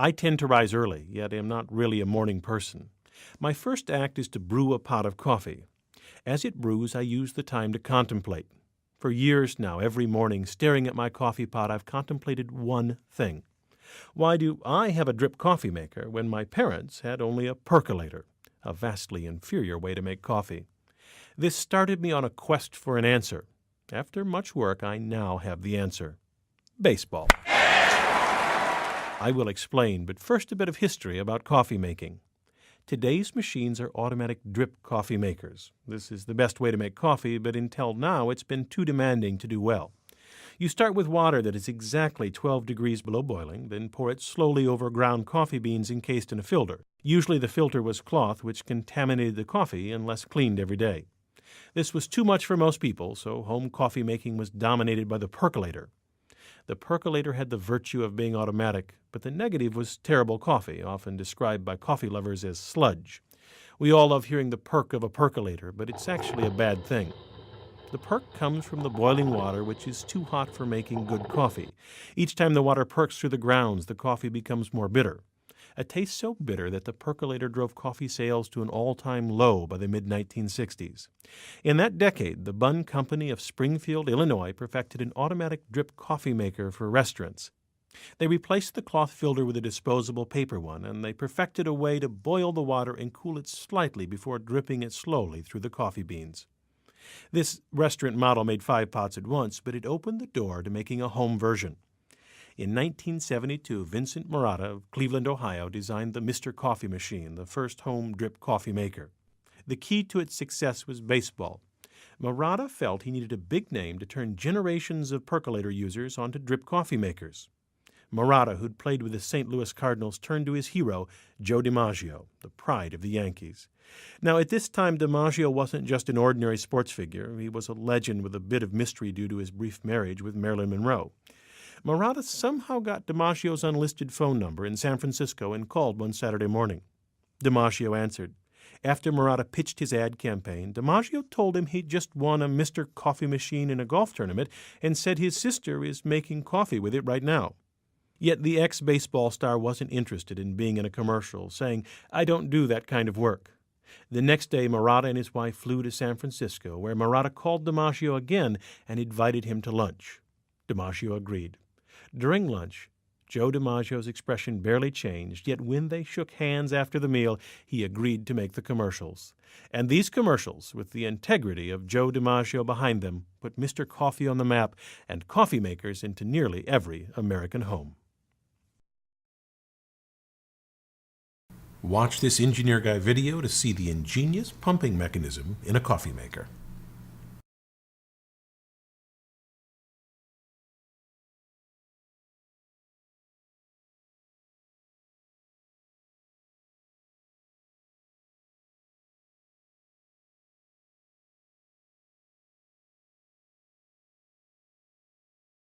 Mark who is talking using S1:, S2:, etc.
S1: I tend to rise early, yet am not really a morning person. My first act is to brew a pot of coffee. As it brews, I use the time to contemplate. For years now, every morning, staring at my coffee pot, I've contemplated one thing. Why do I have a drip coffee maker when my parents had only a percolator, a vastly inferior way to make coffee? This started me on a quest for an answer. After much work, I now have the answer. Baseball. I will explain, but first a bit of history about coffee making. Today's machines are automatic drip coffee makers. This is the best way to make coffee, but until now it's been too demanding to do well. You start with water that is exactly 12 degrees below boiling, then pour it slowly over ground coffee beans encased in a filter. Usually the filter was cloth, which contaminated the coffee unless cleaned every day. This was too much for most people, so home coffee making was dominated by the percolator. The percolator had the virtue of being automatic, but the negative was terrible coffee, often described by coffee lovers as sludge. We all love hearing the perk of a percolator, but it's actually a bad thing. The perk comes from the boiling water, which is too hot for making good coffee. Each time the water perks through the grounds, the coffee becomes more bitter. A taste so bitter that the percolator drove coffee sales to an all-time low by the mid-1960s. In that decade, the Bunn Company of Springfield, Illinois, perfected an automatic drip coffee maker for restaurants. They replaced the cloth filter with a disposable paper one, and they perfected a way to boil the water and cool it slightly before dripping it slowly through the coffee beans. This restaurant model made 5 pots at once, but it opened the door to making a home version. In 1972, Vincent Marotta of Cleveland, Ohio, designed the Mr. Coffee machine, the first home drip coffee maker. The key to its success was baseball. Marotta felt he needed a big name to turn generations of percolator users onto drip coffee makers. Marotta, who'd played with the St. Louis Cardinals, turned to his hero, Joe DiMaggio, the pride of the Yankees. Now, at this time, DiMaggio wasn't just an ordinary sports figure. He was a legend with a bit of mystery due to his brief marriage with Marilyn Monroe. Marotta somehow got DiMaggio's unlisted phone number in San Francisco and called one Saturday morning. DiMaggio answered. After Marotta pitched his ad campaign, DiMaggio told him he'd just won a Mr. Coffee machine in a golf tournament and said his sister is making coffee with it right now. Yet the ex-baseball star wasn't interested in being in a commercial, saying, "I don't do that kind of work." The next day, Marotta and his wife flew to San Francisco, where Marotta called DiMaggio again and invited him to lunch. DiMaggio agreed. During lunch, Joe DiMaggio's expression barely changed, yet when they shook hands after the meal, he agreed to make the commercials. And these commercials, with the integrity of Joe DiMaggio behind them, put Mr. Coffee on the map and coffee makers into nearly every American home. Watch this Engineer Guy video to see the ingenious pumping mechanism in a coffee maker.